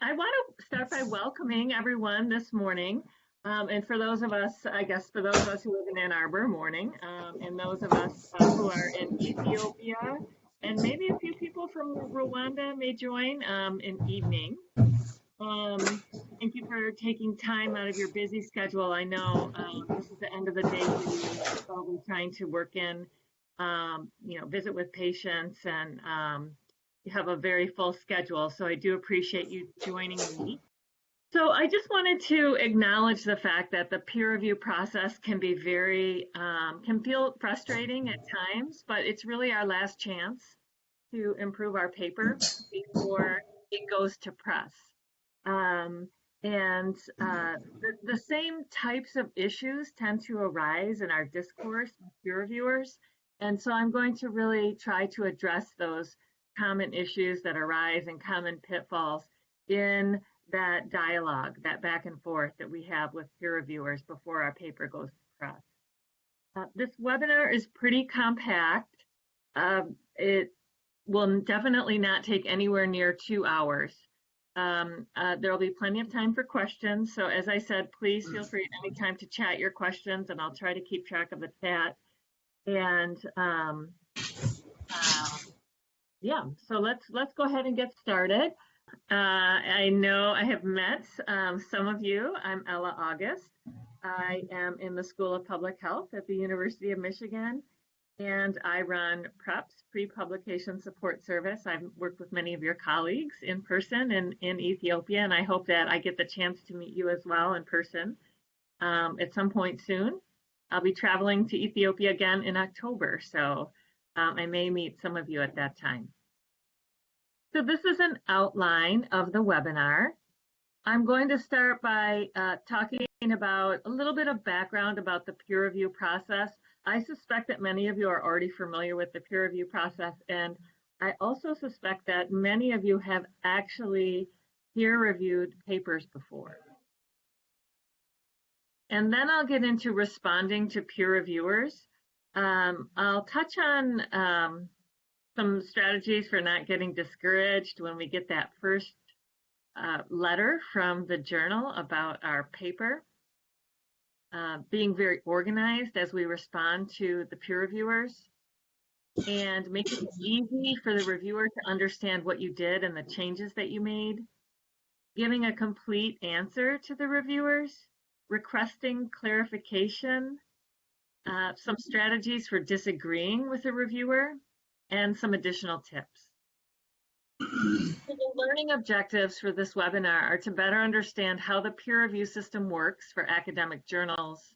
I want to start by welcoming everyone this morning. And for those of us, I guess, for those of us who live in Ann Arbor, morning, and those of us who are in Ethiopia, and maybe a few people from Rwanda may join in evening. Um, Thank you for taking time out of your busy schedule. I know this is the end of the day for you, probably trying to work in, visit with patients, and you have a very full schedule. So I do appreciate you joining me. So I just wanted to acknowledge the fact that the peer review process can be can feel frustrating at times, but it's really our last chance to improve our paper before it goes to press. Um, and the same types of issues tend to arise in our discourse with peer reviewers. And so I'm going to really try to address those common issues that arise and common pitfalls in that dialogue, that back and forth that we have with peer reviewers before our paper goes to press. This webinar is pretty compact. It will definitely not take anywhere near 2 hours. There will be plenty of time for questions. So as I said, please feel free at any time to chat your questions, and I'll try to keep track of the chat. And yeah, so let's go ahead and get started. I know I have met some of you. I'm Ella August. I am in the School of Public Health at the University of Michigan, and I run PREPS, Pre-Publication Support Service. I've worked with many of your colleagues in person in Ethiopia, and I hope that I get the chance to meet you as well in person at some point soon. I'll be traveling to Ethiopia again in October, so I may meet some of you at that time. So this is an outline of the webinar. I'm going to start by talking about a little bit of background about the peer review process. I suspect that many of you are already familiar with the peer review process, and I also suspect that many of you have actually peer reviewed papers before. And then I'll get into responding to peer reviewers. I'll touch on some strategies for not getting discouraged when we get that first letter from the journal about our paper. Being very organized as we respond to the peer reviewers, and making it easy for the reviewer to understand what you did and the changes that you made, giving a complete answer to the reviewers, requesting clarification, some strategies for disagreeing with a reviewer, and some additional tips. So the learning objectives for this webinar are to better understand how the peer review system works for academic journals,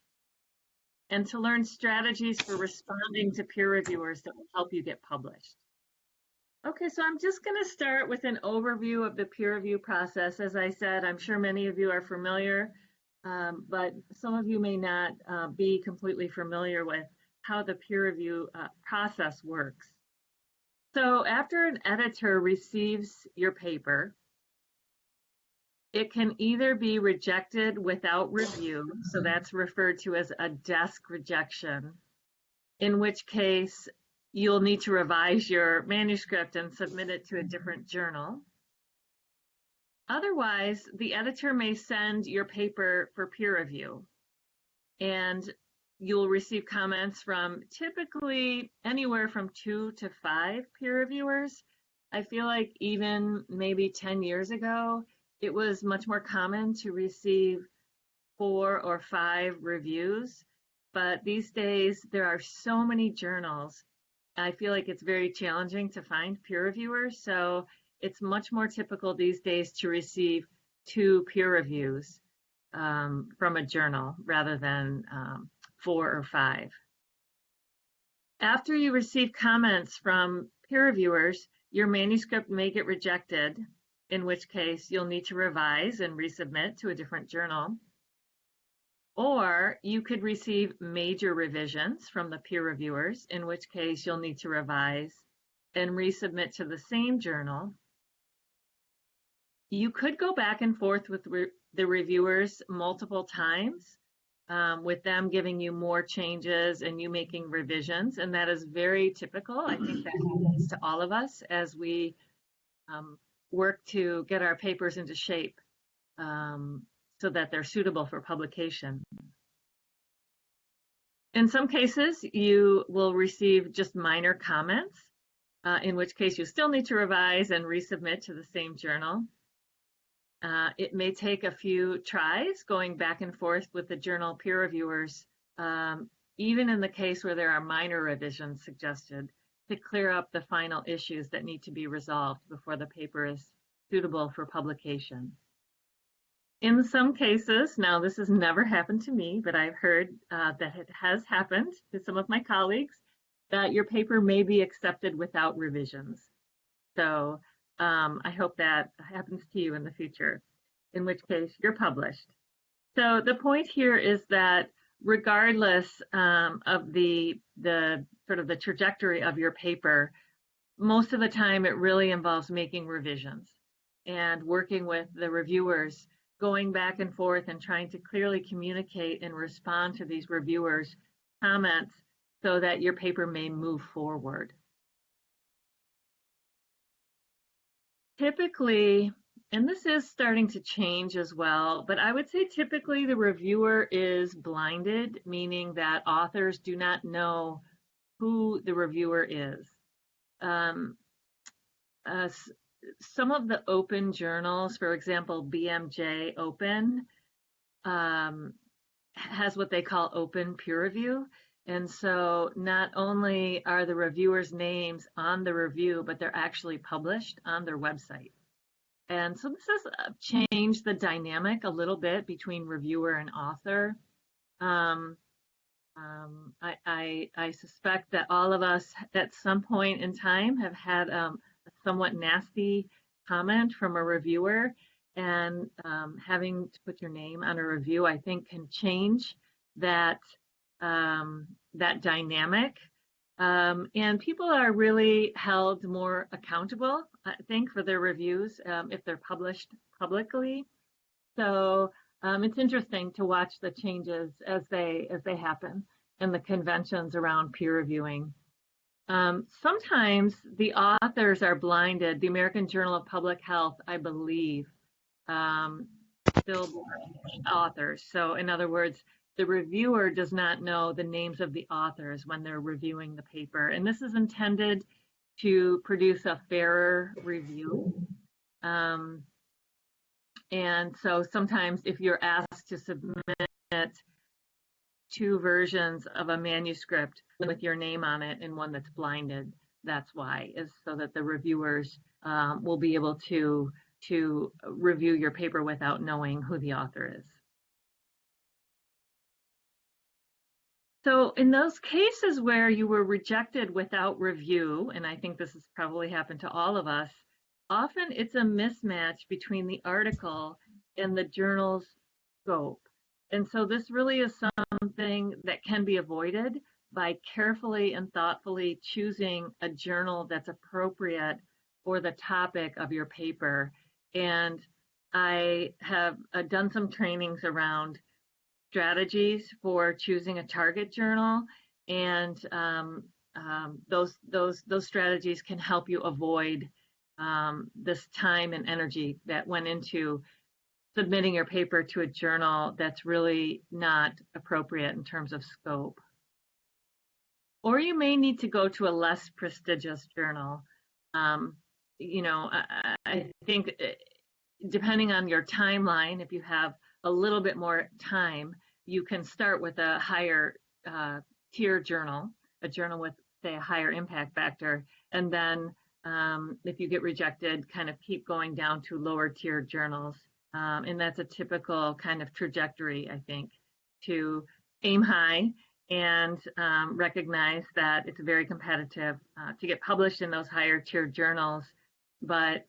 and to learn strategies for responding to peer reviewers that will help you get published. Okay, so I'm just going to start with an overview of the peer review process. As I said, I'm sure many of you are familiar, but some of you may not be completely familiar with how the peer review process works. So after an editor receives your paper, it can either be rejected without review, so that's referred to as a desk rejection, in which case you'll need to revise your manuscript and submit it to a different journal. Otherwise, the editor may send your paper for peer review, and you'll receive comments from typically anywhere from 2 to 5 peer reviewers. I feel like even maybe 10 years ago, it was much more common to receive 4 or 5 reviews. But these days, there are so many journals. I feel like it's very challenging to find peer reviewers. So it's much more typical these days to receive 2 peer reviews from a journal rather than 4 or 5. After you receive comments from peer reviewers, your manuscript may get rejected, in which case you'll need to revise and resubmit to a different journal. Or you could receive major revisions from the peer reviewers, in which case you'll need to revise and resubmit to the same journal. You could go back and forth with the reviewers multiple times, with them giving you more changes and you making revisions, and that is very typical. I think that happens to all of us as we work to get our papers into shape so that they're suitable for publication. In some cases, you will receive just minor comments, in which case you still need to revise and resubmit to the same journal. It may take a few tries going back and forth with the journal peer reviewers, even in the case where there are minor revisions suggested, to clear up the final issues that need to be resolved before the paper is suitable for publication. In some cases, now this has never happened to me, but I've heard that it has happened to some of my colleagues, that your paper may be accepted without revisions. So I hope that happens to you in the future, in which case you're published. So the point here is that regardless of the sort of the trajectory of your paper, most of the time it really involves making revisions and working with the reviewers, going back and forth and trying to clearly communicate and respond to these reviewers' comments so that your paper may move forward. Typically, and this is starting to change as well, but I would say typically the reviewer is blinded, meaning that authors do not know who the reviewer is. Some of the open journals, for example, BMJ Open, has what they call open peer review. And so not only are the reviewers' names on the review, but they're actually published on their website. And so this has changed the dynamic a little bit between reviewer and author. I suspect that all of us at some point in time have had a somewhat nasty comment from a reviewer, and having to put your name on a review, I think, can change that that dynamic. And people are really held more accountable, I think, for their reviews if they're published publicly. So it's interesting to watch the changes as they happen and the conventions around peer reviewing. Sometimes the authors are blinded. The American Journal of Public Health, I believe, still authors. So in other words, the reviewer does not know the names of the authors when they're reviewing the paper. And this is intended to produce a fairer review. And so sometimes if you're asked to submit two versions of a manuscript with your name on it and one that's blinded, that's why, is so that the reviewers will be able to review your paper without knowing who the author is. So in those cases where you were rejected without review, and I think this has probably happened to all of us, often it's a mismatch between the article and the journal's scope. And so this really is something that can be avoided by carefully and thoughtfully choosing a journal that's appropriate for the topic of your paper. And I have done some trainings around strategies for choosing a target journal, and those strategies can help you avoid this time and energy that went into submitting your paper to a journal that's really not appropriate in terms of scope. Or you may need to go to a less prestigious journal. I think depending on your timeline, if you have a little bit more time, you can start with a higher tier journal, a journal with, say, a higher impact factor, and then if you get rejected, kind of keep going down to lower tier journals. And that's a typical kind of trajectory, I think, to aim high and recognize that it's very competitive to get published in those higher tier journals, but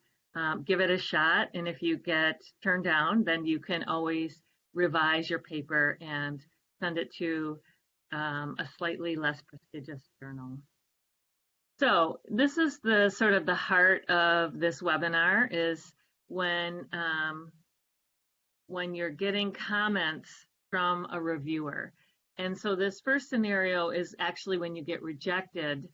give it a shot. And if you get turned down, then you can always revise your paper and send it to a slightly less prestigious journal. So this is the sort of the heart of this webinar, is when you're getting comments from a reviewer. And so this first scenario is actually when you get rejected,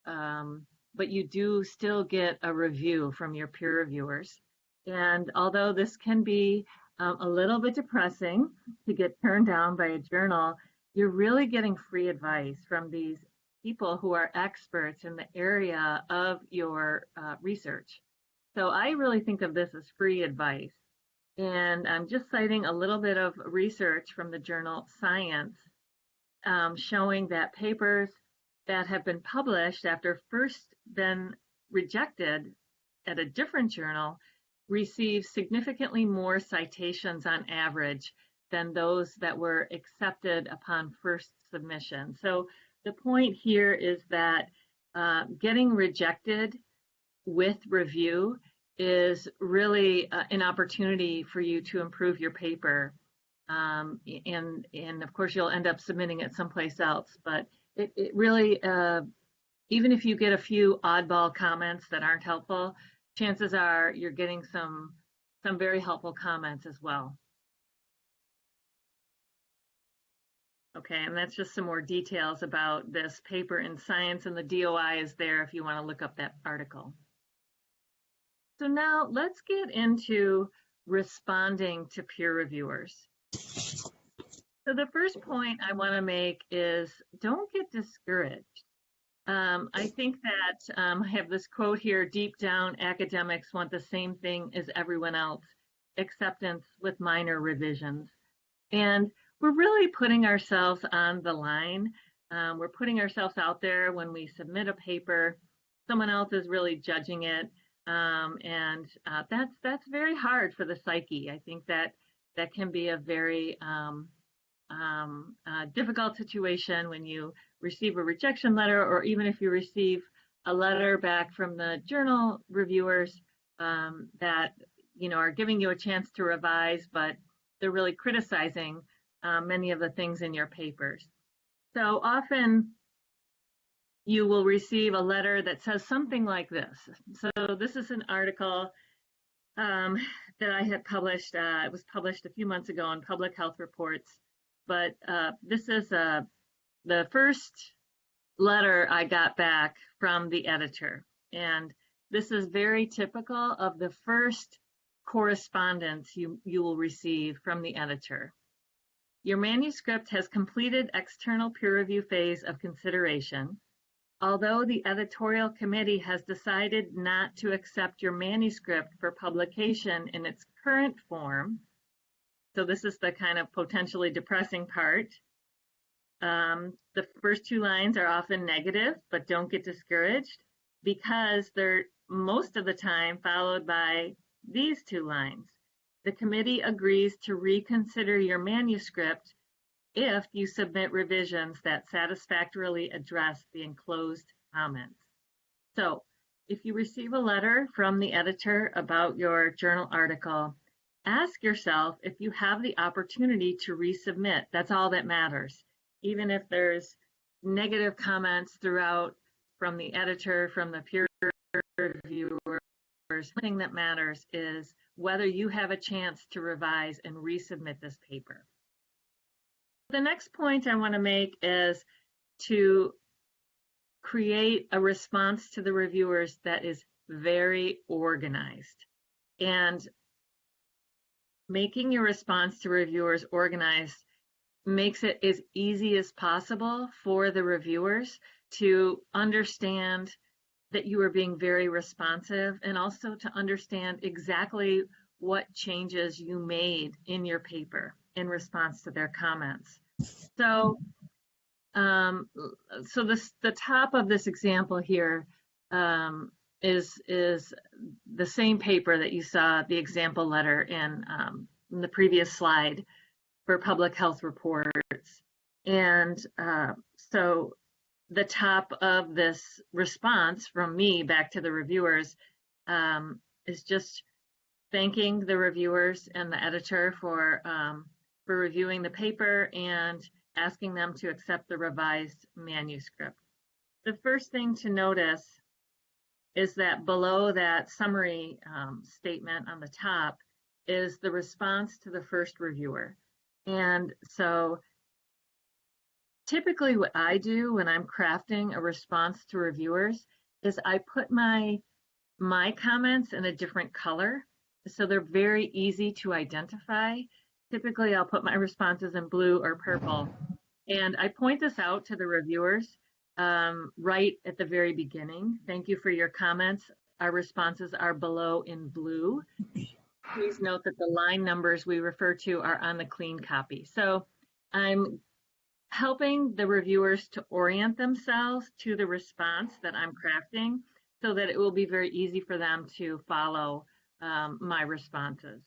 but you do still get a review from your peer reviewers. And although this can be a little bit depressing to get turned down by a journal, you're really getting free advice from these people who are experts in the area of your research. So I really think of this as free advice. And I'm just citing a little bit of research from the journal Science, showing that papers that have been published after first been rejected at a different journal receive significantly more citations on average than those that were accepted upon first submission. So the point here is that getting rejected with review is really an opportunity for you to improve your paper. And of course, you'll end up submitting it someplace else. But it really, even if you get a few oddball comments that aren't helpful, chances are you're getting some very helpful comments as well. Okay, and that's just some more details about this paper in Science, and the DOI is there if you want to look up that article. So now let's get into responding to peer reviewers. So the first point I want to make is don't get discouraged. I think that I have this quote here: deep down, academics want the same thing as everyone else, acceptance with minor revisions. And we're really putting ourselves on the line. We're putting ourselves out there when we submit a paper. Someone else is really judging it. And that's very hard for the psyche. I think that can be a very difficult situation when you receive a rejection letter, or even if you receive a letter back from the journal reviewers that are giving you a chance to revise, but they're really criticizing many of the things in your papers. So often you will receive a letter that says something like this. So this is an article that I had published. It was published a few months ago in Public Health Reports, but this is the first letter I got back from the editor. And this is very typical of the first correspondence you will receive from the editor. Your manuscript has completed external peer review phase of consideration. Although the editorial committee has decided not to accept your manuscript for publication in its current form, so this is the kind of potentially depressing part. The first two lines are often negative, but don't get discouraged, because they're most of the time followed by these two lines. The committee agrees to reconsider your manuscript if you submit revisions that satisfactorily address the enclosed comments. So if you receive a letter from the editor about your journal article, ask yourself if you have the opportunity to resubmit. That's all that matters. Even if there's negative comments throughout from the editor, from the peer reviewers, the thing that matters is whether you have a chance to revise and resubmit this paper. The next point I want to make is to create a response to the reviewers that is very organized. And making your response to reviewers organized makes it as easy as possible for the reviewers to understand that you are being very responsive, and also to understand exactly what changes you made in your paper in response to their comments. So, the top of this example here is the same paper that you saw the example letter in the previous slide for Public Health Reports. And so the top of this response from me back to the reviewers is just thanking the reviewers and the editor for reviewing the paper and asking them to accept the revised manuscript. The first thing to notice is that below that summary statement on the top is the response to the first reviewer. And so typically what I do when I'm crafting a response to reviewers is I put my comments in a different color. so they're very easy to identify. Typically, I'll put my responses in blue or purple. And I point this out to the reviewers right at the very beginning. Thank you for your comments. Our responses are below in blue. Please note that the line numbers we refer to are on the clean copy. So I'm helping the reviewers to orient themselves to the response that I'm crafting so that it will be very easy for them to follow my responses.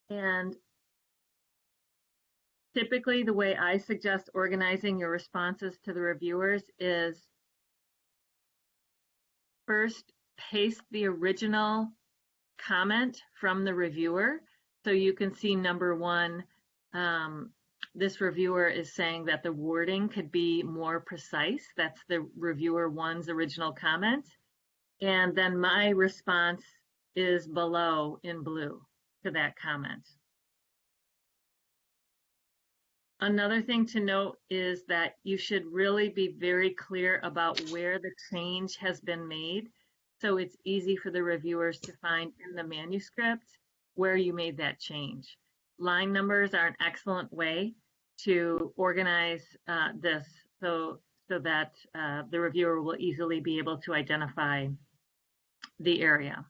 And typically the way I suggest organizing your responses to the reviewers is first paste the original comment from the reviewer. So you can see number one, this reviewer is saying that the wording could be more precise. That's the reviewer one's original comment. And then my response is below in blue to that comment. Another thing to note is that you should really be very clear about where the change has been made. So it's easy for the reviewers to find in the manuscript where you made that change. Line numbers are an excellent way to organize this so that the reviewer will easily be able to identify the area.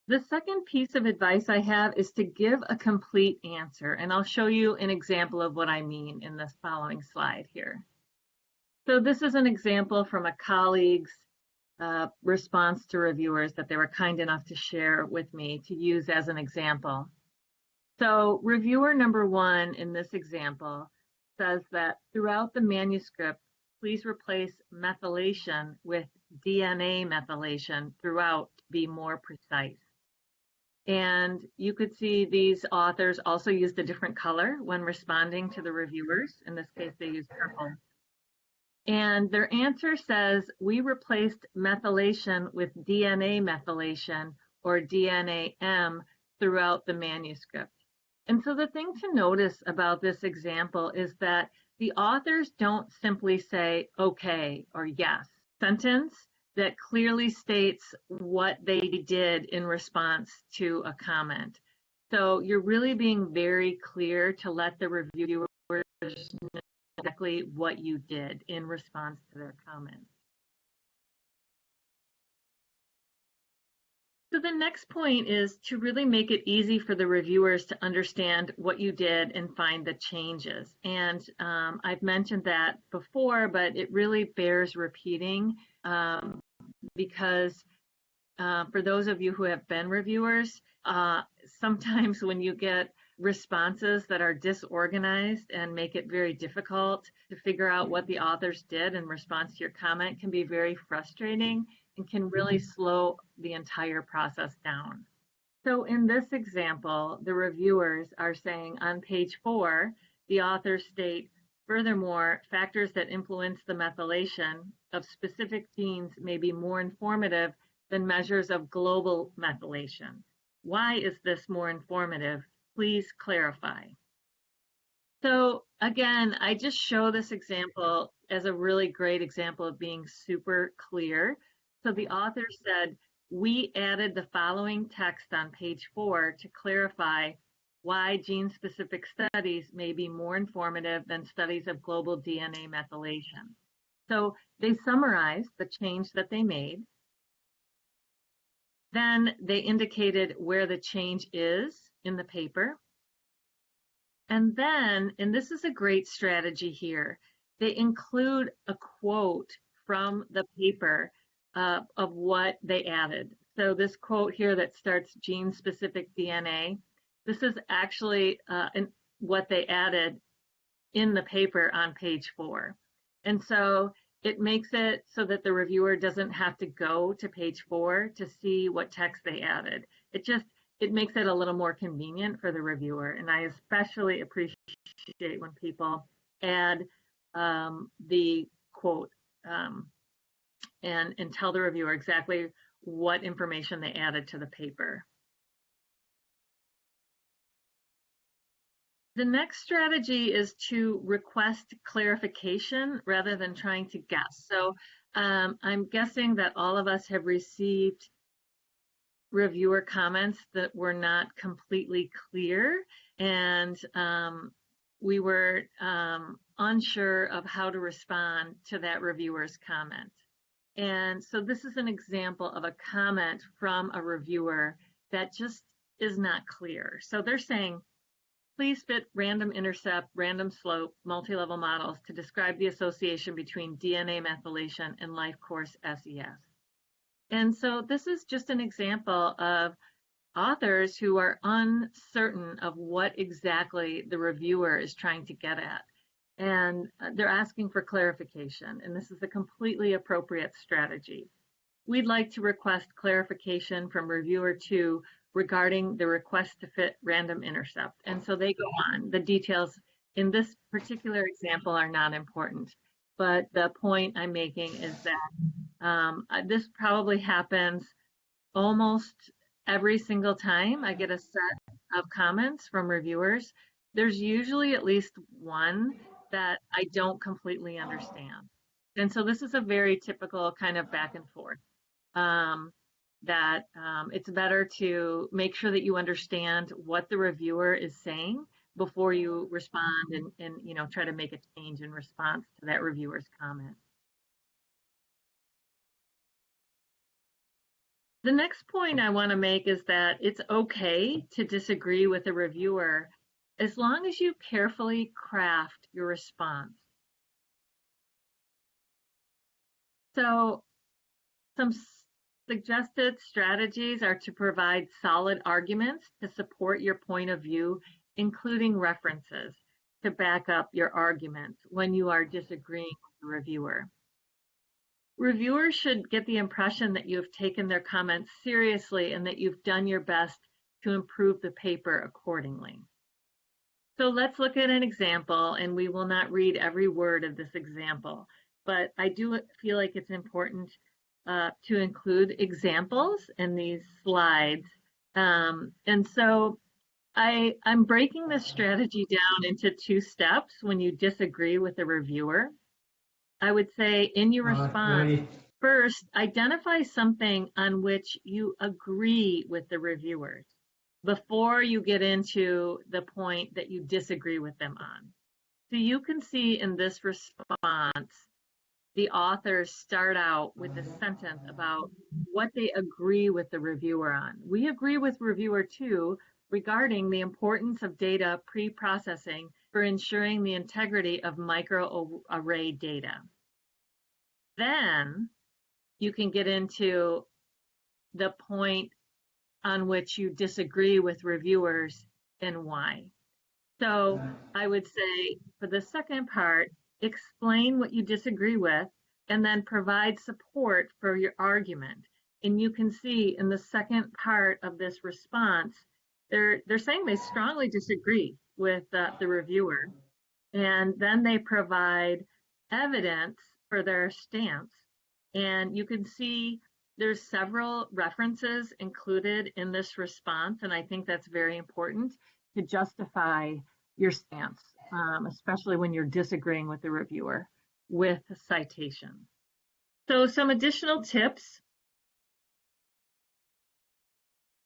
The second piece of advice I have is to give a complete answer, and I'll show you an example of what I mean in this following slide here. So this is an example from a colleague's response to reviewers that they were kind enough to share with me to use as an example. So reviewer number one in this example says that throughout the manuscript, please replace methylation with DNA methylation throughout to be more precise. And you could see these authors also used a different color when responding to the reviewers. In this case, they used purple. And their answer says, we replaced methylation with DNA methylation or DNA-M throughout the manuscript. And so the thing to notice about this example is that the authors don't simply say, okay, or yes. Sentence that clearly states what they did in response to a comment. So you're really being very clear to let the reviewers know exactly what you did in response to their comments. So the next point is to really make it easy for the reviewers to understand what you did and find the changes. And I've mentioned that before, but it really bears repeating because for those of you who have been reviewers, sometimes when you get responses that are disorganized and make it very difficult to figure out what the authors did in response to your comment can be very frustrating and can really slow the entire process down. So in this example, the reviewers are saying on page 4, the authors state, furthermore, factors that influence the methylation of specific genes may be more informative than measures of global methylation. Why is this more informative? Please clarify. So again, I just show this example as a really great example of being super clear. So the author said, we added the following text on page 4 to clarify why gene-specific studies may be more informative than studies of global DNA methylation. So they summarized the change that they made. Then they indicated where the change is in the paper. And then, and this is a great strategy here, they include a quote from the paper of what they added. So this quote here that starts gene-specific DNA, this is actually what they added in the paper on page 4. And so it makes it so that the reviewer doesn't have to go to page 4 to see what text they added. It makes it a little more convenient for the reviewer. And I especially appreciate when people add the quote and tell the reviewer exactly what information they added to the paper. The next strategy is to request clarification rather than trying to guess. So I'm guessing that all of us have received reviewer comments that were not completely clear, and we were unsure of how to respond to that reviewer's comment. And so this is an example of a comment from a reviewer that just is not clear. So they're saying, please fit random intercept, random slope, multi-level models to describe the association between DNA methylation and life course SES. And so this is just an example of authors who are uncertain of what exactly the reviewer is trying to get at. And they're asking for clarification, and this is a completely appropriate strategy. We'd like to request clarification from reviewer 2 regarding the request to fit random intercept. And so they go on. The details in this particular example are not important, but the point I'm making is that this probably happens almost every single time I get a set of comments from reviewers. There's usually at least one that I don't completely understand. And so this is a very typical kind of back and forth. It's better to make sure that you understand what the reviewer is saying before you respond and try to make a change in response to that reviewer's comment. The next point I want to make is that it's okay to disagree with a reviewer as long as you carefully craft your response. So some suggested strategies are to provide solid arguments to support your point of view, including references to back up your arguments when you are disagreeing with the reviewer. Reviewers should get the impression that you have taken their comments seriously and that you've done your best to improve the paper accordingly. So let's look at an example, and we will not read every word of this example, but I do feel like it's important to include examples in these slides. And so I'm breaking this strategy down into 2 steps when you disagree with the reviewer. I would say in your response, first, identify something on which you agree with the reviewers before you get into the point that you disagree with them on. So you can see in this response, the authors start out with a sentence about what they agree with the reviewer on. We agree with reviewer 2 regarding the importance of data pre-processing for ensuring the integrity of microarray data. Then you can get into the point on which you disagree with reviewers and why. So I would say for the second part, explain what you disagree with and then provide support for your argument. And you can see in the second part of this response, they're saying they strongly disagree with the reviewer. And then they provide evidence for their stance. And you can see there's several references included in this response, and I think that's very important to justify your stance, especially when you're disagreeing with the reviewer with a citation. So some additional tips.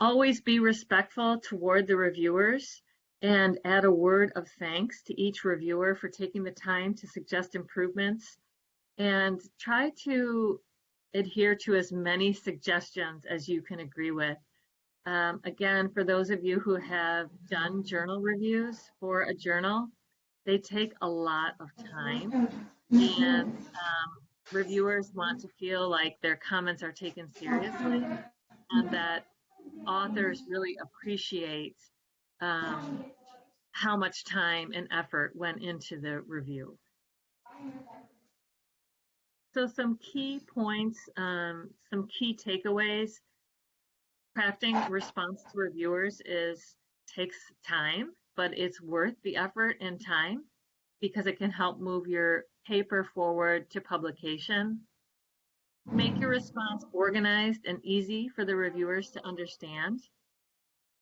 Always be respectful toward the reviewers and add a word of thanks to each reviewer for taking the time to suggest improvements, and try to adhere to as many suggestions as you can agree with. Again, for those of you who have done journal reviews for a journal, they take a lot of time, and reviewers want to feel like their comments are taken seriously and that authors really appreciate how much time and effort went into the review. So some key points, some key takeaways. Crafting response to reviewers takes time, but it's worth the effort and time because it can help move your paper forward to publication. Make your response organized and easy for the reviewers to understand.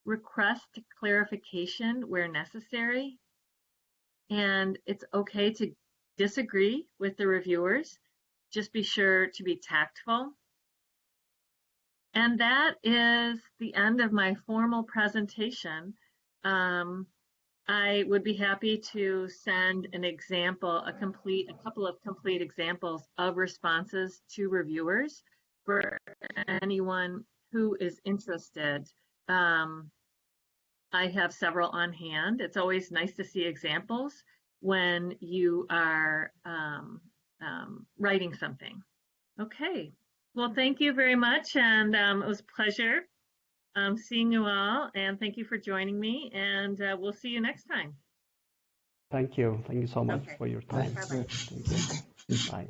Request clarification where necessary. And it's okay to disagree with the reviewers. Just be sure to be tactful. And that is the end of my formal presentation. I would be happy to send an example, a couple of complete examples of responses to reviewers for anyone who is interested. I have several on hand. It's always nice to see examples when you are writing something. Okay. Well, thank you very much, and it was a pleasure seeing you all, and thank you for joining me, and we'll see you next time. Thank you. Thank you so much Okay. for your time. Bye-bye. Thank you. Bye.